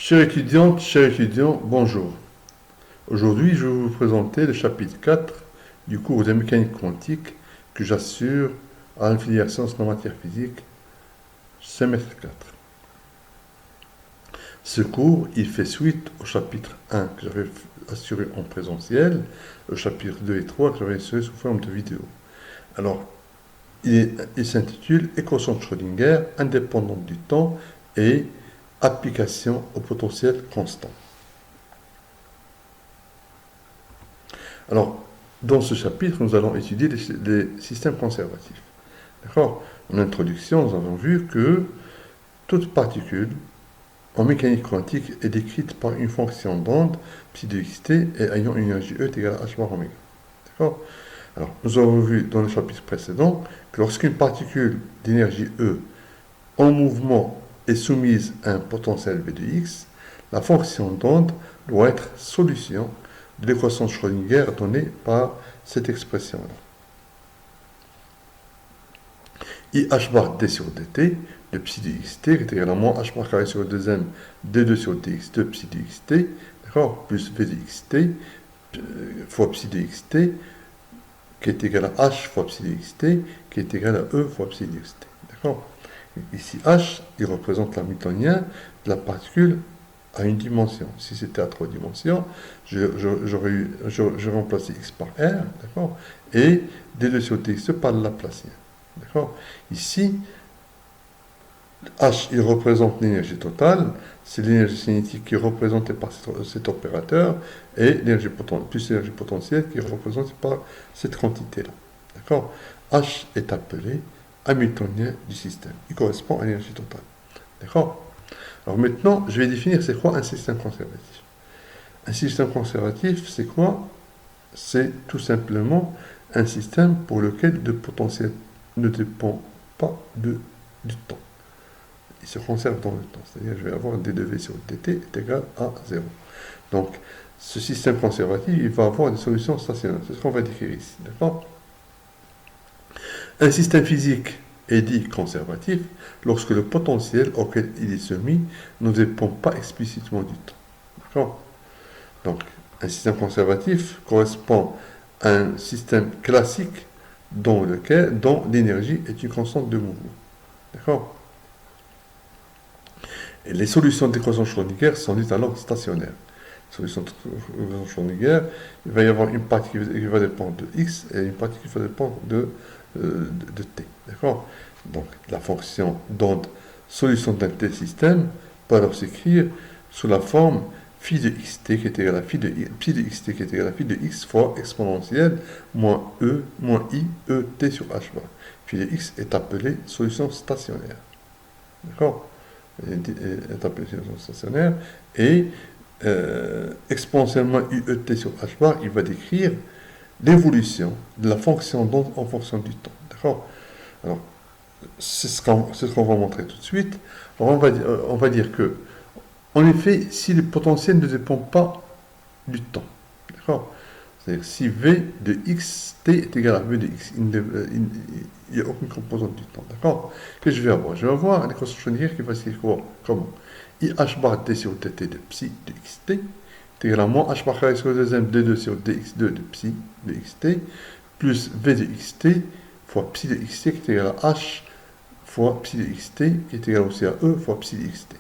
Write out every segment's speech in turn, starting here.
Chères étudiantes, chers étudiants, bonjour. Aujourd'hui, je vais vous présenter le chapitre 4 du cours de mécanique quantique que j'assure à la filière sciences de la matière physique, semestre 4. Ce cours, il fait suite au chapitre 1 que j'avais assuré en présentiel, au chapitre 2 et 3 que j'avais assuré sous forme de vidéo. Alors, il s'intitule Équation de Schrödinger, indépendante du temps et application au potentiel constant. Alors, dans ce chapitre, nous allons étudier les systèmes conservatifs. D'accord? En introduction, nous avons vu que toute particule en mécanique quantique est décrite par une fonction d'onde psi de xt et ayant une énergie E est égale à h bar oméga. D'accord? Alors, nous avons vu dans le chapitre précédent que lorsqu'une particule d'énergie E en mouvement est soumise à un potentiel V de x, la fonction d'onde doit être solution de l'équation de Schrödinger donnée par cette expression-là. IH bar d sur dt de psi de xt est égal à moins h bar carré sur 2m d2 sur dx2 psi de xt, d'accord, plus v de xt fois psi de xt qui est égal à h fois psi de xt qui est égal à e fois psi de xt, d'accord. Ici h, il représente l'hamiltonien de la particule à une dimension. Si c'était à 3 dimensions, j'aurais remplacé x par r, d'accord, et d2 sur dx2 par le Laplacien, d'accord. Ici, h, il représente l'énergie totale, c'est l'énergie cinétique qui est représentée par cet opérateur, et l'énergie plus l'énergie potentielle qui est représentée par cette quantité-là, d'accord. H est appelé hamiltonien du système. Il correspond à l'énergie totale, d'accord. Alors maintenant, je vais définir c'est quoi un système conservatif. Un système conservatif, c'est quoi? C'est tout simplement un système pour lequel le potentiel ne dépend pas du temps. Il se conserve dans le temps. C'est-à-dire je vais avoir d de v sur dt est égal à 0. Donc, ce système conservatif, il va avoir des solutions stationnaires. C'est ce qu'on va décrire ici. D'accord? Un système physique est dit conservatif lorsque le potentiel auquel il est soumis ne dépend pas explicitement du temps. D'accord? Donc, un système conservatif correspond à un système classique dont l'énergie est une constante de mouvement. D'accord? Et les solutions d'équation de Schrödinger sont dites alors stationnaires. Solution de Schrödinger, il va y avoir une partie qui va dépendre de x et une partie qui va dépendre de t. D'accord? Donc, la fonction d'onde solution d'un tel système peut alors s'écrire sous la forme phi de xt qui est égal à phi de xt qui est égal à phi de x fois exponentielle moins i e t sur h bar. Phi de x est appelé solution stationnaire. D'accord? Est appelé solution stationnaire et exponentiellement IET sur h bar, il va décrire l'évolution de la fonction d'onde en fonction du temps. D'accord? Alors, c'est ce qu'on va montrer tout de suite. Alors, on va dire que, en effet, si le potentiel ne dépend pas du temps, d'accord? C'est-à-dire si V de xt est égal à V de x, il n'y a aucune composante du temps, d'accord? Qu'est-ce que je vais avoir? Je vais avoir une équation Schrödinger qui va s'écrire comment? IH bar d sur dt de psi de xt est égal à moins h bar carré sur 2m d2 sur dx2 de psi de xt plus v de xt fois psi de xt qui est égal à h fois psi de xt qui est égal aussi à e fois psi de xt.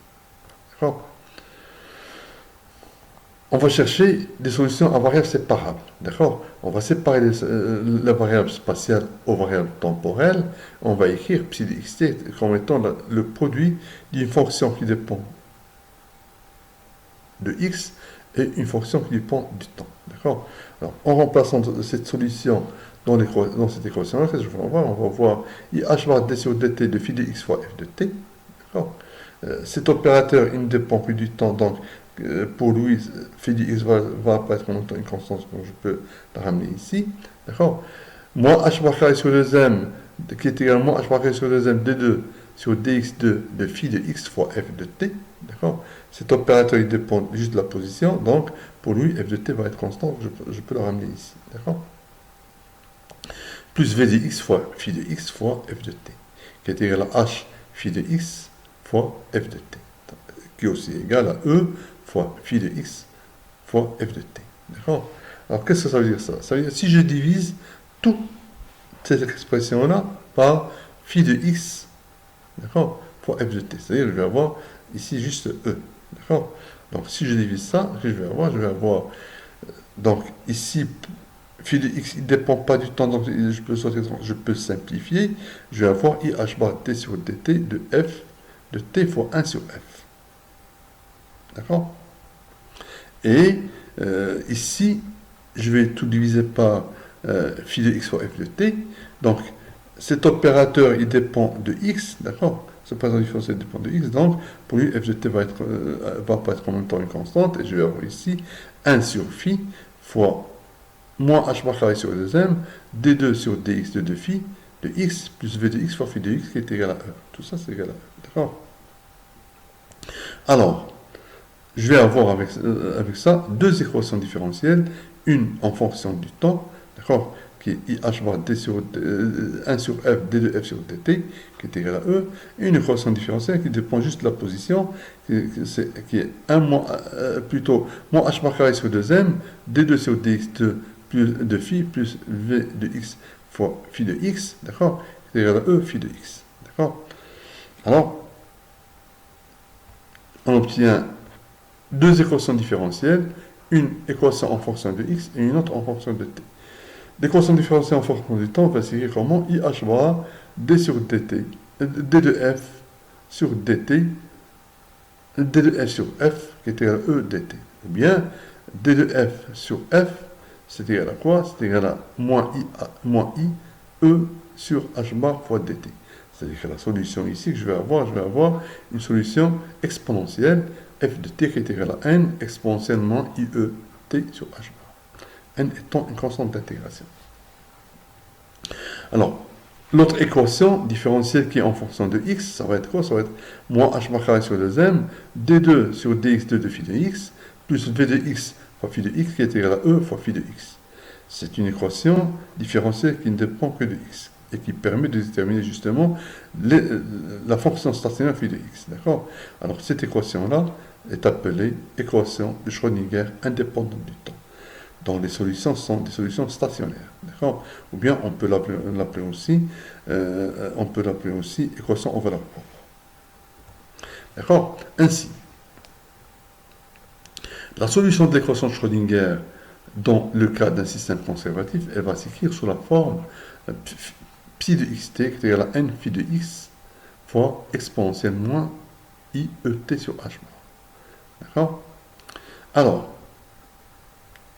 D'accord? On va chercher des solutions à variables séparables. D'accord? On va séparer la variable spatiale aux variables temporelles. On va écrire psi de xt comme étant le produit d'une fonction qui dépend de x et une fonction qui dépend du temps. D'accord? Alors, en remplaçant cette solution dans cette équation-là, qu'est-ce qu'on va voir? On va voir IH bar d sur dt de phi de x fois f de t. D'accord? Cet opérateur, il ne dépend plus du temps, donc pour lui, phi de x va apparaître comme étant une constante, donc je peux la ramener ici. D'accord? Moins h bar carré sur 2m, qui est également h bar carré sur 2m d2 sur dx2 de phi de x fois f de t. D'accord? Cet opérateur, il dépend juste de la position, donc pour lui, f de t va être constant, je peux le ramener ici. D'accord? Plus v de x fois phi de x fois f de t, qui est égal à h phi de x fois f de t. qui est aussi égal à E fois phi de x fois f de t. D'accord? Alors, qu'est-ce que ça veut dire ça? Ça veut dire si je divise toute cette expression-là par phi de x, d'accord, fois f de t. C'est-à-dire que je vais avoir ici juste E. D'accord? Donc, si je divise ça, je vais avoir, donc ici, phi de x, il ne dépend pas du temps, donc je peux simplifier. Je vais avoir i h bar t sur dt de f de t fois 1 sur f. D'accord? Et ici, je vais tout diviser par phi de x fois f de t. Donc, cet opérateur, il dépend de x, d'accord? Ce présent différentiel dépend de x, donc pour lui, f de t va pas être en même temps une constante, et je vais avoir ici 1 sur phi fois moins h bar carré sur 2m, d2 sur dx de 2 phi de x plus v de x fois phi de x qui est égal à e. Tout ça, c'est égal à e, d'accord? Alors, je vais avoir avec ça deux équations différentielles, une en fonction du temps, d'accord, qui est IH bar D sur 1 sur F, D de F sur DT, qui est égal à E, et une équation différentielle qui dépend juste de la position, qui est 1 moins, plutôt, moins H bar carré sur 2M, D2 sur DX2 plus de phi, plus V de X fois phi de X, d'accord, qui est égal à E, phi de X, d'accord. Alors, on obtient deux équations différentielles, une équation en fonction de x et une autre en fonction de t. L'équation différentielle en fonction du temps va s'écrire comment IH bar d sur dt, d de f sur dt, d de f sur f qui est égal à e dt. Ou bien d de f sur f, c'est égal à quoi? C'est égal à moins i e sur h bar fois dt. C'est-à-dire que la solution ici que je vais avoir une solution exponentielle f de t qui est égal à n exponentiellement IE t sur h bar. N étant une constante d'intégration. Alors, l'autre équation différentielle qui est en fonction de x, ça va être quoi? Ça va être moins h bar carré sur 2m, d2 sur dx2 de phi de x, plus v de x fois phi de x qui est égal à e fois phi de x. C'est une équation différentielle qui ne dépend que de x et qui permet de déterminer justement la fonction stationnaire phi de x. D'accord? Alors, cette équation-là est appelée équation de Schrödinger indépendante du temps, dont les solutions sont des solutions stationnaires. D'accord? Ou bien on peut l'appeler aussi équation enveloppe propre. D'accord? Ainsi, la solution de l'équation de Schrödinger dans le cas d'un système conservatif, elle va s'écrire sous la forme phi de xt qui est égal à n phi de x fois exponentielle moins iet sur h bar. D'accord? Alors,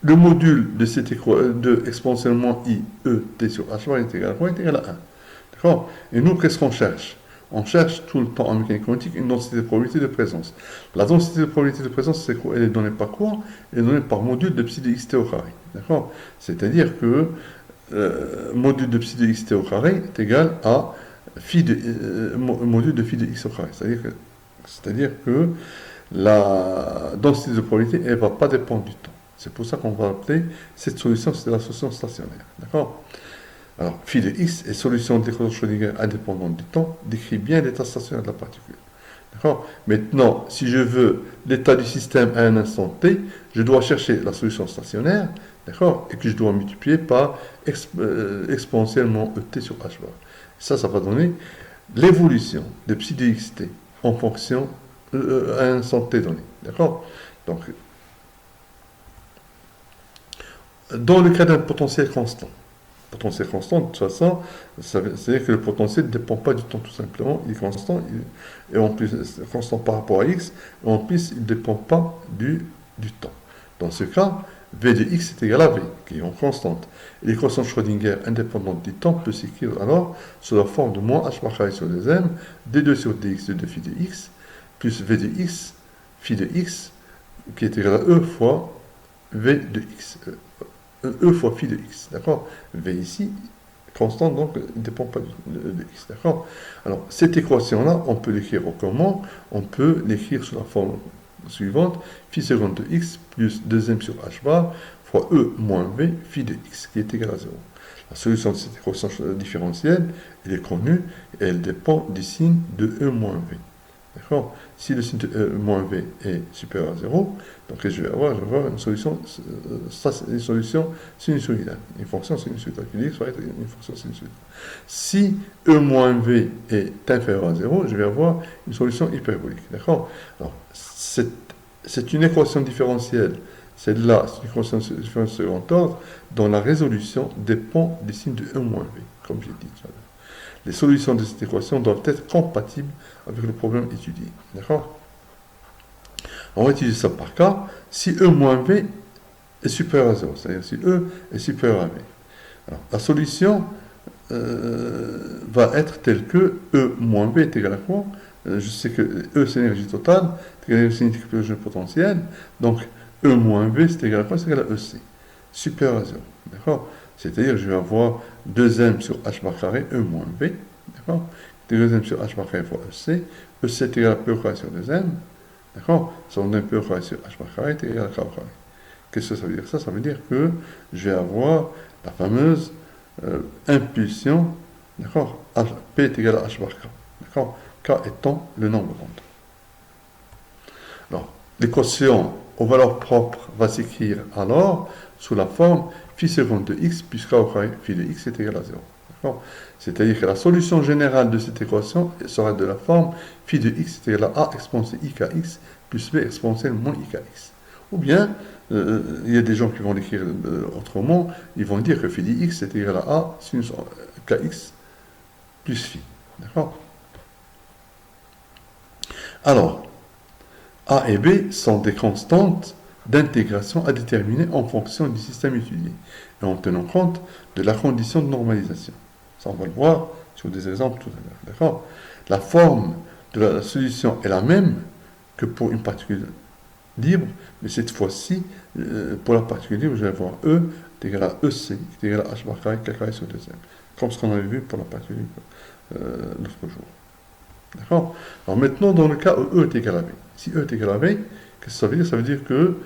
le module de cette de exponentiellement iet sur h bar est égal à quoi? Est égal à 1. D'accord? Et nous, qu'est-ce qu'on cherche? On cherche tout le temps en mécanique quantique une densité de probabilité de présence. La densité de probabilité de présence, c'est quoi? Elle est donnée par quoi? Elle est donnée par module de psi de xt au carré. D'accord? C'est-à-dire que module de psi de xt au carré est égal à module de phi de x au carré. C'est-à-dire que la densité de probabilité, elle ne va pas dépendre du temps. C'est pour ça qu'on va appeler cette solution, c'est la solution stationnaire. D'accord? Alors, phi de x est solution de l'équation de Schrödinger indépendante du temps, décrit bien l'état stationnaire de la particule. D'accord? Maintenant, si je veux l'état du système à un instant t, je dois chercher la solution stationnaire, d'accord? Et que je dois multiplier par exponentiellement et sur h bar. Ça va donner l'évolution de psi de xt en fonction à un instant t donné. D'accord? Donc, dans le cas d'un potentiel constant, de toute façon, c'est-à-dire que le potentiel ne dépend pas du temps tout simplement, il est constant, et en plus, constant par rapport à x, et en plus, il ne dépend pas du temps. Dans ce cas, v de x est égal à v, qui est en constante. Et l'équation de Schrödinger indépendante du temps peut s'écrire alors sous la forme de moins h bar carré sur 2m, d2 sur dx de phi de x, plus v de x, phi de x, qui est égal à e fois v de x. E fois phi de x, d'accord? V ici, constante, donc, ne dépend pas de x, d'accord? Alors, cette équation-là, on peut l'écrire comment? On peut l'écrire sous la forme suivante, phi seconde de x plus 2m sur h bar fois e moins v phi de x, qui est égal à 0. La solution de cette équation différentielle, elle est connue, et elle dépend du signe de e moins v. D'accord? Si le signe de E moins V est supérieur à 0, donc je vais avoir une solution, ça c'est une solution sinusoïdale, une fonction sinusoïdale, qui dit que ça va être une fonction sinusoïdale. Si E moins V est inférieur à 0, je vais avoir une solution hyperbolique. D'accord? Alors, c'est une équation différentielle. Celle-là, c'est une équation différentielle second ordre, dont la résolution dépend des signes de E moins V, comme j'ai dit tout à l'heure. Les solutions de cette équation doivent être compatibles avec le problème étudié. D'accord? On va utiliser ça par cas. Si E moins V est supérieur à 0, c'est-à-dire si E est supérieur à V. Alors, la solution va être telle que E moins V est égal à quoi? Je sais que E c'est l'énergie totale, c'est l'énergie cinétique plus le potentiel. Donc E moins V c'est égal à quoi? C'est égal à EC, supérieur à 0. D'accord? C'est-à-dire que je vais avoir 2m sur h bar carré E moins V. D'accord? 2m sur h bar carré fois EC. EC est égal à P au carré sur 2m. D'accord? Ça veut dire P au carré sur h bar carré est égal à K au carré. Qu'est-ce que ça veut dire? Ça veut dire que je vais avoir la fameuse impulsion, d'accord? P est égal à h bar k, d'accord? K étant le nombre d'ondes. Alors, l'équation aux valeurs propres va s'écrire alors sous la forme phi seconde de x plus k au carré phi de x est égal à 0. D'accord? C'est-à-dire que la solution générale de cette équation sera de la forme phi de x est égal à a exponentielle ikx plus b exponentielle moins ikx. Ou bien, il y a des gens qui vont l'écrire autrement, ils vont dire que phi de x est égal à a sinus kx plus phi. D'accord? Alors, a et b sont des constantes d'intégration à déterminer en fonction du système étudié et en tenant compte de la condition de normalisation. Ça, on va le voir sur des exemples tout à l'heure. D'accord? La forme de la solution est la même que pour une particule libre, mais cette fois-ci, pour la particule libre, je vais avoir E est égal à EC, qui est égal à h bar carré, k carré sur 2m, comme ce qu'on avait vu pour la particule libre l'autre jour. D'accord? Alors maintenant, dans le cas où E est égal à V, si E est égal à V, qu'est-ce que ça veut dire? Ça veut dire que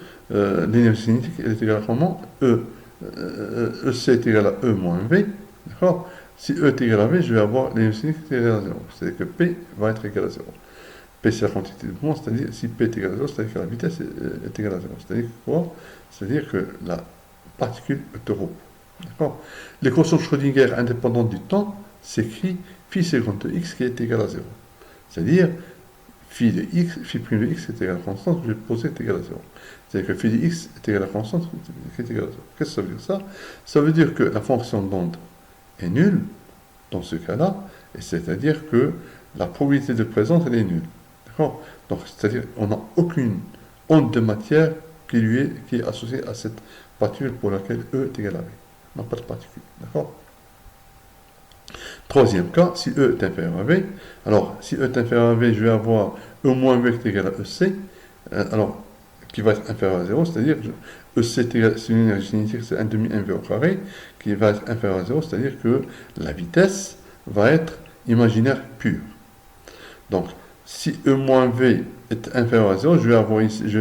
l'énergie cinétique est égale à comment? EC est égal à E moins V, d'accord? Si E est égal à V, je vais avoir l'énergie cinétique égale à 0, c'est-à-dire que P va être égal à 0. P c'est la quantité de mouvement, c'est-à-dire si P est égal à 0, c'est-à-dire que la vitesse est égale à 0. C'est-à-dire quoi? C'est-à-dire que la particule est repos. D'accord? L'équation de Schrödinger indépendante du temps s'écrit phi seconde de x qui est égal à 0. C'est-à-dire phi de x, phi prime de x est égal à la constante que je vais poser est égal à 0. C'est-à-dire que phi de x est égal à la constante qui est égal à 0. Qu'est-ce que ça veut dire ça? Ça veut dire que la fonction d'onde est nulle dans ce cas-là, et c'est-à-dire que la probabilité de présence elle est nulle. D'accord? Donc, c'est-à-dire qu'on n'a aucune onde de matière qui est associée à cette particule pour laquelle E est égal à V. On n'a pas de particule. D'accord? Troisième cas, si E est inférieur à V, alors si E est inférieur à V, je vais avoir E moins V qui est égal à EC, alors qui va être inférieur à 0, c'est-à-dire EC c'est une énergie cinétique, c'est 1 demi mv au carré, qui va être inférieur à 0, c'est-à-dire que la vitesse va être imaginaire pure. Donc, si E moins V est inférieur à 0, je vais avoir ici, je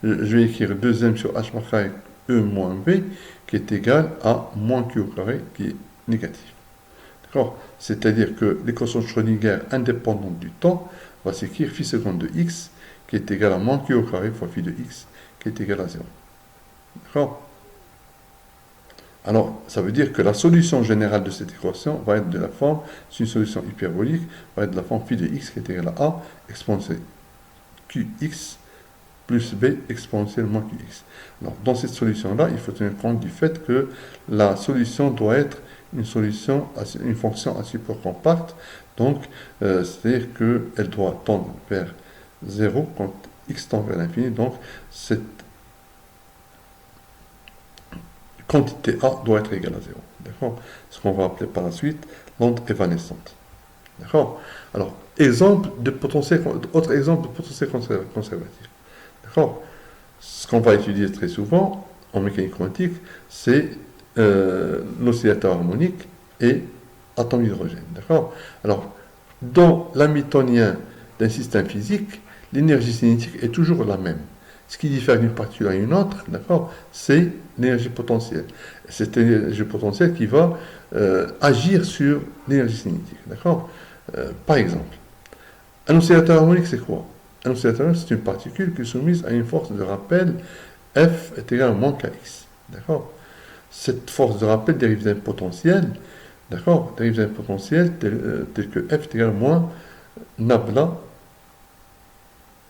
vais écrire 2m sur h bar carré E moins V, qui est égal à moins q au carré, qui est négatif. D'accord? C'est-à-dire que l'équation de Schrödinger indépendante du temps va s'écrire phi seconde de x, qui est égal à moins q au carré fois phi de x, qui est égal à 0. D'accord? Alors, ça veut dire que la solution générale de cette équation va être de la forme, c'est une solution hyperbolique, va être de la forme phi de x qui est égal à a exponentielle qx plus b exponentielle moins qx. Alors, dans cette solution-là, il faut tenir compte du fait que la solution doit être une fonction à support compacte, donc c'est-à-dire qu'elle doit tendre vers 0 quand x tend vers l'infini, donc cette quantité A doit être égale à 0. D'accord? Ce qu'on va appeler par la suite l'onde évanescente. D'accord? Alors, autre exemple de potentiel conservatif. D'accord? Ce qu'on va étudier très souvent en mécanique quantique, c'est l'oscillateur harmonique et atome d'hydrogène. D'accord? Alors, dans l'hamiltonien d'un système physique, l'énergie cinétique est toujours la même. Ce qui diffère d'une particule à une autre, d'accord, c'est l'énergie potentielle. C'est l'énergie potentielle qui va agir sur l'énergie cinétique, d'accord. Par exemple, Un oscillateur harmonique, c'est quoi? Un oscillateur harmonique, c'est une particule qui est soumise à une force de rappel F est égale à moins Kx. D'accord? Cette force de rappel dérive d'un potentiel, d'accord? Dérive d'un potentiel tel que F est égal à moins nabla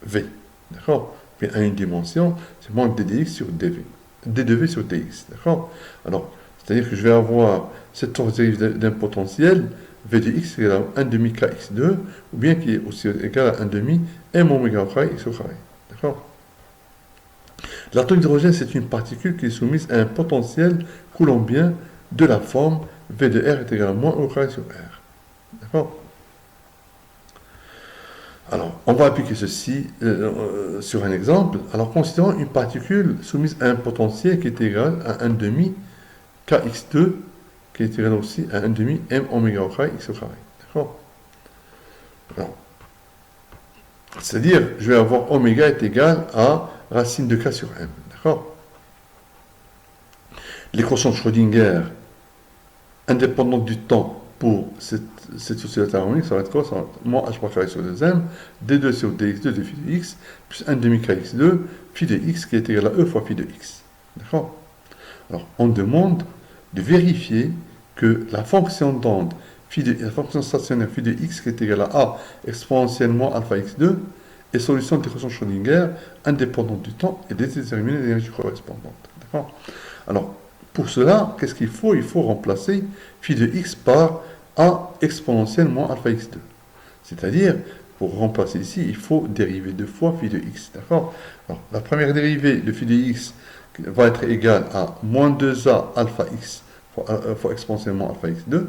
V. D'accord? Puis à une dimension, c'est moins ddx sur dv. d de v sur dx. D'accord? Alors, c'est-à-dire que je vais avoir cette force dérive d'un potentiel, v de x égale à 1 demi kx2, ou bien qui est aussi égal à 1 demi m oméga carré x au carré. D'accord? L'atome d'hydrogène, c'est une particule qui est soumise à un potentiel coulombien de la forme v de r est égal à moins au carré sur r. D'accord? Alors, on va appliquer ceci sur un exemple. Alors, considérons une particule soumise à un potentiel qui est égal à 1 demi kx2, qui est égal aussi à 1 demi m oméga au carré x au carré. D'accord? Alors, c'est-à-dire, je vais avoir oméga est égal à racine de k sur m. D'accord? L'équation de Schrödinger, indépendante du temps pour cette oscillateur harmonique, ça va être quoi? Ça va être moins h par carré sur 2m, d2 sur dx2 de phi de x, plus 1 demi kx2, phi de x qui est égal à e fois phi de x. D'accord? Alors, on demande de vérifier que la fonction d'onde, la fonction stationnaire phi de x qui est égale à a exponentiellement alpha x2, est solution de l'équation de Schrödinger indépendante du temps et déterminer l'énergie correspondante. D'accord? Alors, pour cela, qu'est-ce qu'il faut? Il faut remplacer phi de x par a exponentiellement alpha x2. C'est-à-dire, pour remplacer ici, il faut dériver deux fois phi de x. D'accord? Alors, la première dérivée de phi de x va être égale à moins 2a alpha x fois exponentiellement alpha x2.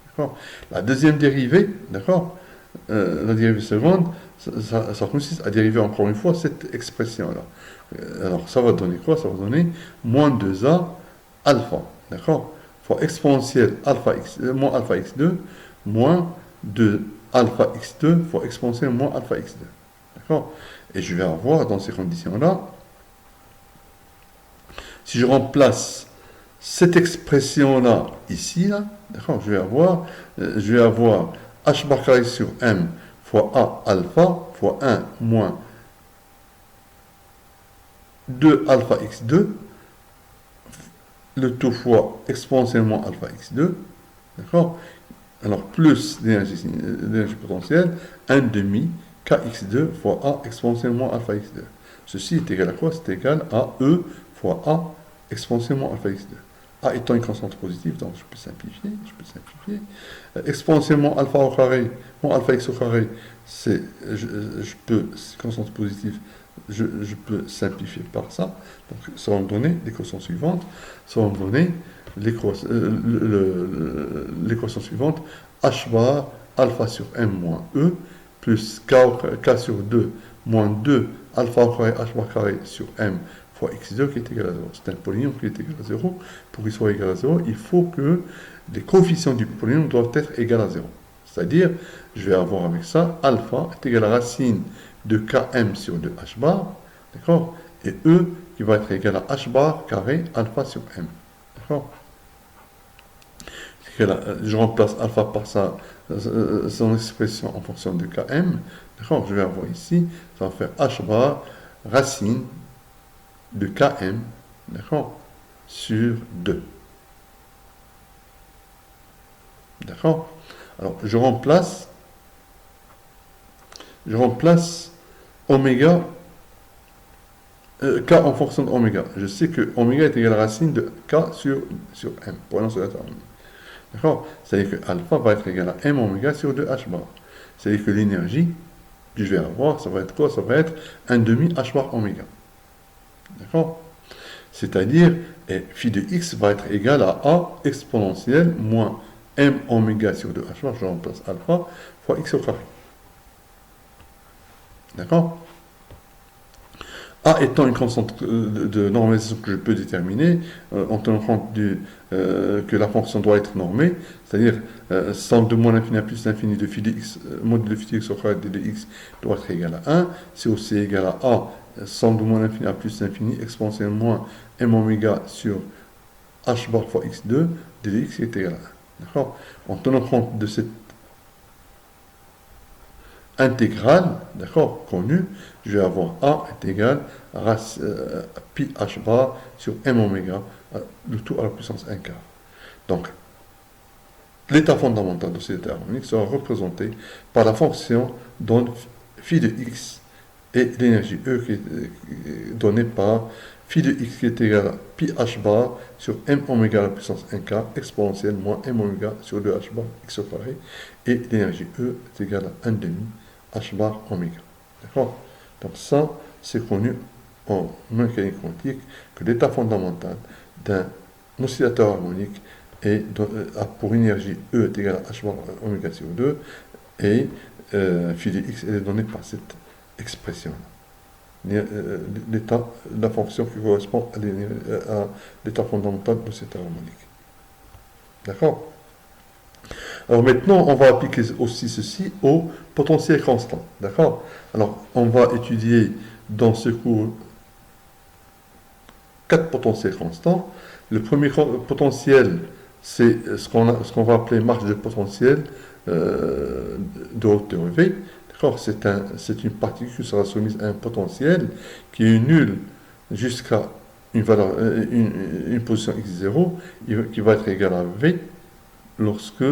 D'accord? La deuxième dérivée, d'accord? La dérivée seconde, ça consiste à dériver encore une fois cette expression-là. Alors, ça va donner quoi? Ça va donner moins 2a alpha, d'accord? Fois exponentielle alpha x, moins alpha x2, moins 2 alpha x2 fois exponentielle moins alpha x2. D'accord? Et je vais avoir dans ces conditions-là, si je remplace cette expression-là ici, là, d'accord, je vais avoir h bar carré sur m fois a alpha fois 1 moins 2 alpha x2, le tout fois exponentiellement alpha x2, d'accord? Alors plus l'énergie potentielle, 1 demi kx2 fois a exponentiellement alpha x2. Ceci est égal à quoi? C'est égal à e fois a exponentiellement alpha x2. A étant une constante positive, donc je peux simplifier. Exponentiellement alpha au carré, moins alpha x au carré, c'est constante positive, je peux simplifier par ça. Donc ça va me donner l'équation suivante. Ça va me donner l'équation suivante, h bar alpha sur m moins e plus k sur 2 moins 2 alpha au carré h bar carré sur m fois x2 qui est égal à 0. C'est un polynôme qui est égal à 0. Pour qu'il soit égal à 0, il faut que les coefficients du polynôme doivent être égaux à 0. C'est-à-dire, je vais avoir avec ça, alpha est égal à racine de km sur 2h bar, d'accord? Et e qui va être égal à h bar carré alpha sur m. D'accord? Je remplace alpha par son expression en fonction de km. D'accord? Je vais avoir ici, ça va faire h bar racine de km, d'accord, sur 2. D'accord? Alors, je remplace oméga, k en fonction de oméga. Je sais que oméga est égal à racine de k sur m, pour un oscillateur harmonique. D'accord? C'est-à-dire que alpha va être égal à m oméga sur 2h bar. C'est-à-dire que l'énergie que je vais avoir, ça va être quoi? Ça va être 1 demi h bar oméga. D'accord? C'est-à-dire, phi de x va être égal à a exponentielle moins m oméga sur 2h bar, je remplace alpha, fois x au carré. D'accord? A étant une constante de normalisation que je peux déterminer, en tenant compte que la fonction doit être normée, c'est-à-dire sans de moins l'infini à plus l'infini de phi de x, module de phi de x au carré de x doit être égal à 1, c'est aussi égal à a sans de moins l'infini à plus l'infini exponentielle moins m oméga sur h bar fois x2 de dx est égal à 1. D'accord? En tenant compte de cette intégrale, d'accord, connue, je vais avoir A est égal à pi h bar sur m oméga, le tout à la puissance 1 quart. Donc, l'état fondamental de cet harmonique sera représenté par la fonction d'onde phi de x et l'énergie E qui est donnée par phi de x qui est égal à pi h bar sur m oméga à la puissance 1 quart exponentielle moins m oméga sur 2 h bar x au carré, et l'énergie E est égale à 1 demi h bar oméga. D'accord? Donc ça, c'est connu en mécanique quantique que l'état fondamental d'un oscillateur harmonique a pour énergie E est égal à h bar oméga sur 2, et phi de x est donné par cette expression-là. La fonction qui correspond à l'état fondamental de cet harmonique. D'accord? Alors maintenant, on va appliquer aussi ceci au potentiel constant. D'accord? Alors, on va étudier dans ce cours 4 potentiels constants. Le premier potentiel, c'est ce qu'on va appeler marge de potentiel de hauteur V. D'accord? C'est une particule qui sera soumise à un potentiel qui est nul jusqu'à une position x0, qui va être égal à V lorsque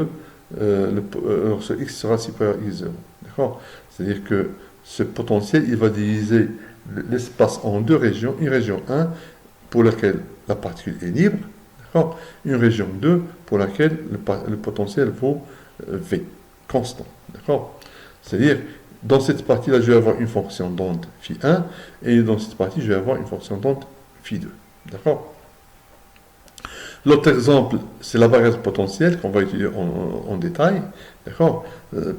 x sera supérieur à x0. D'accord? C'est-à-dire que ce potentiel, il va diviser l'espace en deux régions. Une région 1 pour laquelle la particule est libre, d'accord? Une région 2 pour laquelle le potentiel vaut V, constant. D'accord? C'est-à-dire, dans cette partie-là, je vais avoir une fonction d'onde phi1, et dans cette partie, je vais avoir une fonction d'onde phi2. D'accord? L'autre exemple, c'est la variable potentielle qu'on va étudier en détail, d'accord,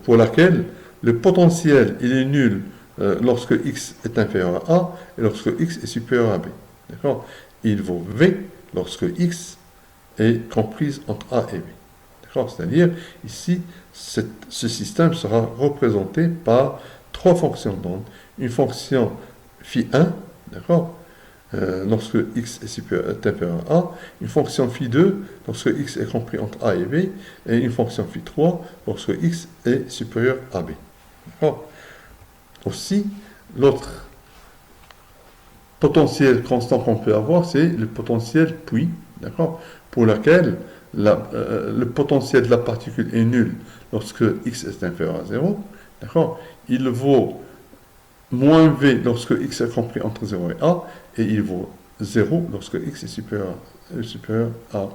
pour laquelle le potentiel il est nul lorsque x est inférieur à a et lorsque x est supérieur à b. D'accord? Il vaut v lorsque x est comprise entre a et b. D'accord? C'est-à-dire, ici, ce système sera représenté par trois fonctions d'onde. Une fonction phi1, d'accord, lorsque x est inférieur à a, une fonction phi2 lorsque x est compris entre a et b, et une fonction phi3 lorsque x est supérieur à b. D'accord? Aussi, l'autre potentiel constant qu'on peut avoir, c'est le potentiel puits, d'accord, pour lequel le potentiel de la particule est nul lorsque x est inférieur à 0, d'accord, il vaut moins v lorsque x est compris entre 0 et a, et il vaut 0 lorsque x est supérieur à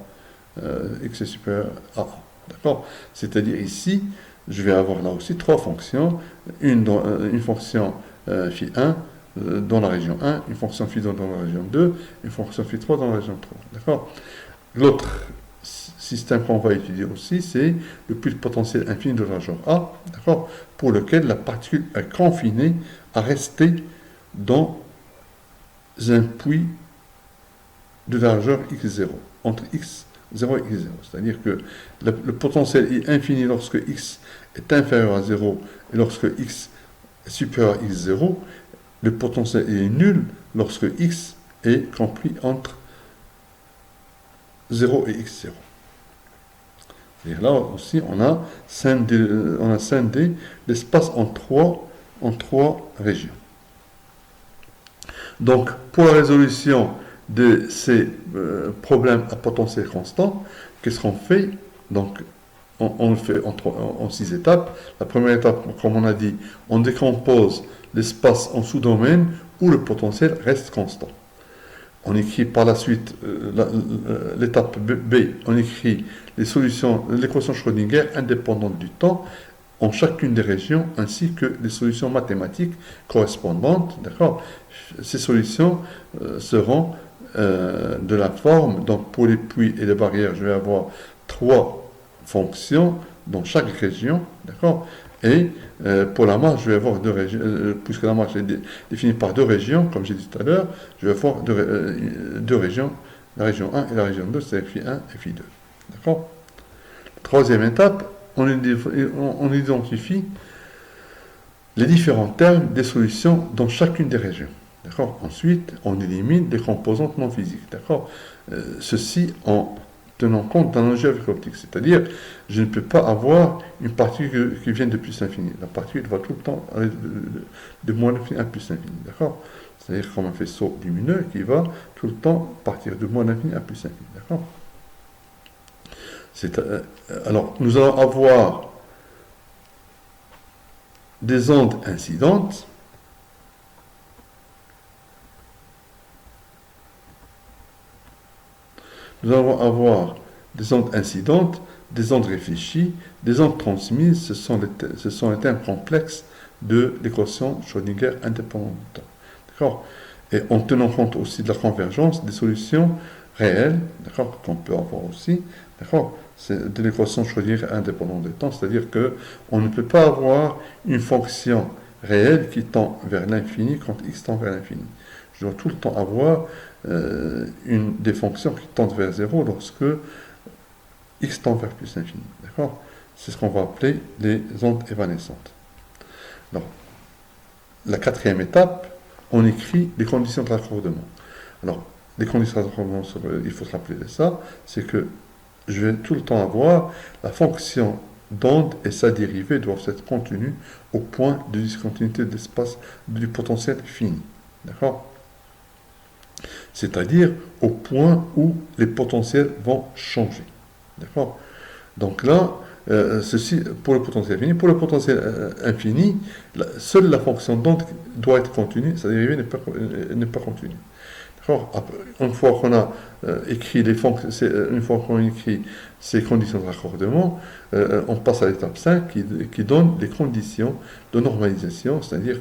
x est supérieur à a. D'accord? C'est-à-dire ici, je vais avoir là aussi trois fonctions, une fonction phi1 dans la région 1, une fonction phi2 dans la région 2, une fonction phi3 dans la région 3. D'accord? L'autre système qu'on va étudier aussi, c'est le puits de potentiel infini de largeur A, d'accord, pour lequel la particule est confinée à rester dans un puits de largeur x0, entre x0 et x0. C'est-à-dire que le potentiel est infini lorsque x est inférieur à 0 et lorsque x est supérieur à x0. Le potentiel est nul lorsque x est compris entre 0 et x0. Et là aussi, on a scindé l'espace en trois régions. Donc, pour la résolution de ces problèmes à potentiel constant, qu'est-ce qu'on fait? Donc, on le fait en 6 étapes. La première étape, comme on a dit, on décompose l'espace en sous-domaines où le potentiel reste constant. On écrit par la suite l'étape B, on écrit l'équation Schrödinger indépendante du temps en chacune des régions, ainsi que les solutions mathématiques correspondantes. D'accord? Ces solutions seront de la forme, donc pour les puits et les barrières, je vais avoir trois fonctions dans chaque région. D'accord? Et pour la marge, je vais avoir deux régions, puisque la marge est définie par deux régions, comme j'ai dit tout à l'heure, je vais avoir deux régions, la région 1 et la région 2, c'est phi1 et phi2. D'accord? Troisième étape, on identifie les différents termes des solutions dans chacune des régions. D'accord? Ensuite, on élimine les composantes non physiques. D'accord? Ceci en tenant compte d'analogie avec l'optique. C'est-à-dire, je ne peux pas avoir une particule qui vient de plus l'infini. La particule va tout le temps aller de moins l'infini à plus l'infini. D'accord? C'est-à-dire comme un faisceau lumineux qui va tout le temps partir de moins l'infini à plus l'infini. D'accord? Alors, nous allons avoir des ondes incidentes. Nous allons avoir des ondes incidentes, des ondes réfléchies, des ondes transmises. Ce sont les termes complexes de l'équation Schrödinger indépendante. D'accord? Et en tenant compte aussi de la convergence des solutions réelles, d'accord, qu'on peut avoir aussi, d'accord, c'est de l'équation Schrödinger indépendante du temps, c'est-à-dire qu'on ne peut pas avoir une fonction réelle qui tend vers l'infini quand x tend vers l'infini. Je dois tout le temps avoir des fonctions qui tendent vers 0 lorsque x tend vers plus l'infini. D'accord? C'est ce qu'on va appeler les ondes évanescentes. Alors, la quatrième étape, on écrit les conditions de raccordement. Alors, les conditions de raccordement, il faut se rappeler de ça, c'est que je vais tout le temps avoir la fonction d'onde et sa dérivée doivent être contenues au point de discontinuité de l'espace du potentiel fini. D'accord? C'est-à-dire au point où les potentiels vont changer. D'accord? Donc là, ceci pour le potentiel fini. Pour le potentiel infini, seule la fonction d'onde doit être contenue, sa dérivée n'est pas contenue. D'accord? Une fois qu'on a écrit une fois qu'on écrit ces conditions de raccordement, on passe à l'étape 5 qui donne les conditions de normalisation, c'est-à-dire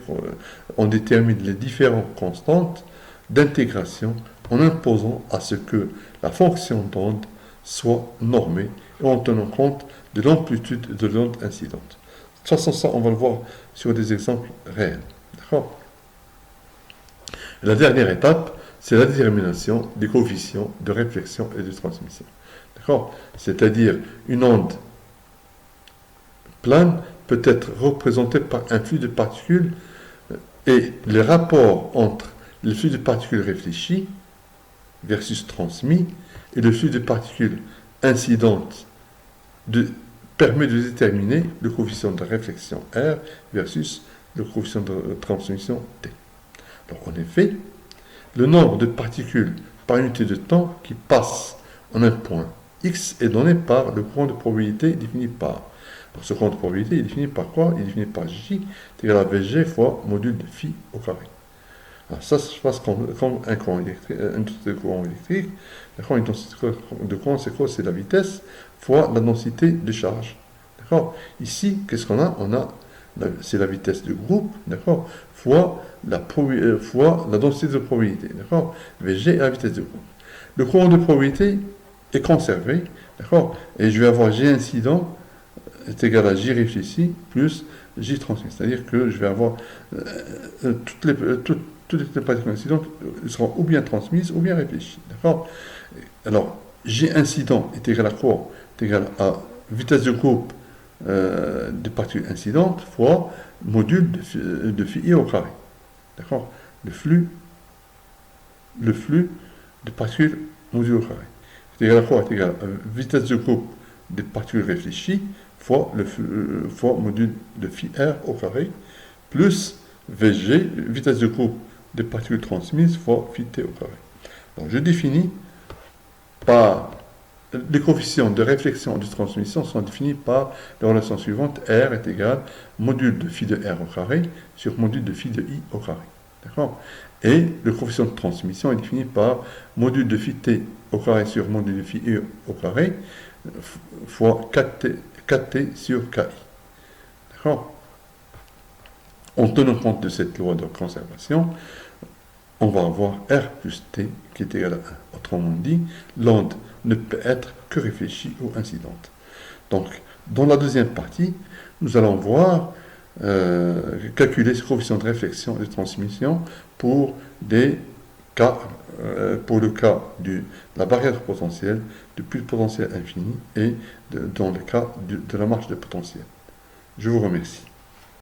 qu'on détermine les différentes constantes d'intégration en imposant à ce que la fonction d'onde soit normée et en tenant compte de l'amplitude de l'onde incidente. De toute façon, ça, on va le voir sur des exemples réels. D'accord? La dernière étape, c'est la détermination des coefficients de réflexion et de transmission. D'accord? C'est-à-dire, une onde plane peut être représentée par un flux de particules et les rapports entre le flux de particules réfléchies versus transmis et le flux de particules incidentes permet de déterminer le coefficient de réflexion R versus le coefficient de transmission T. Donc en effet, le nombre de particules par unité de temps qui passent en un point X est donné par le courant de probabilité défini par. Alors, ce courant de probabilité est défini par quoi? Il est défini par J égal à VG fois module de phi au carré. Alors, ça se passe comme un courant électrique, une densité de courant électrique. D'accord? Une densité de courant, c'est quoi? C'est la vitesse fois la densité de charge. D'accord? Ici, qu'est-ce qu'on a? C'est la vitesse du groupe, d'accord, fois la densité de probabilité, d'accord. VG est la vitesse du groupe. Le courant de probabilité est conservé, d'accord, et je vais avoir G incident est égal à J réfléchi plus J transmis, c'est-à-dire que je vais avoir toutes les particules incidentes seront ou bien transmises ou bien réfléchies, d'accord. Alors, J incident est égal à quoi? Est égal à vitesse de groupe de particules incidentes fois module de phi i au carré. D'accord? Le flux de particules module au carré. C'est égal à quoi? C'est égal à vitesse de groupe des particules réfléchies fois module de phi r au carré plus Vg, vitesse de groupe des particules transmises fois phi t au carré. Donc je définis par les coefficients de réflexion et de transmission sont définis par la relation suivante. R est égal module de phi de R au carré sur module de phi de I au carré. D'accord? Et le coefficient de transmission est défini par module de phi t au carré sur module de phi I au carré fois 4t sur KI. D'accord? En tenant compte de cette loi de conservation, on va avoir R plus T qui est égal à 1. Autrement dit, l'onde ne peut être que réfléchie ou incidente. Donc, dans la deuxième partie, nous allons voir calculer ce coefficient de réflexion et de transmission pour le cas de la barrière potentielle, du puits de potentiel infini et dans le cas de la marge de potentiel. Je vous remercie.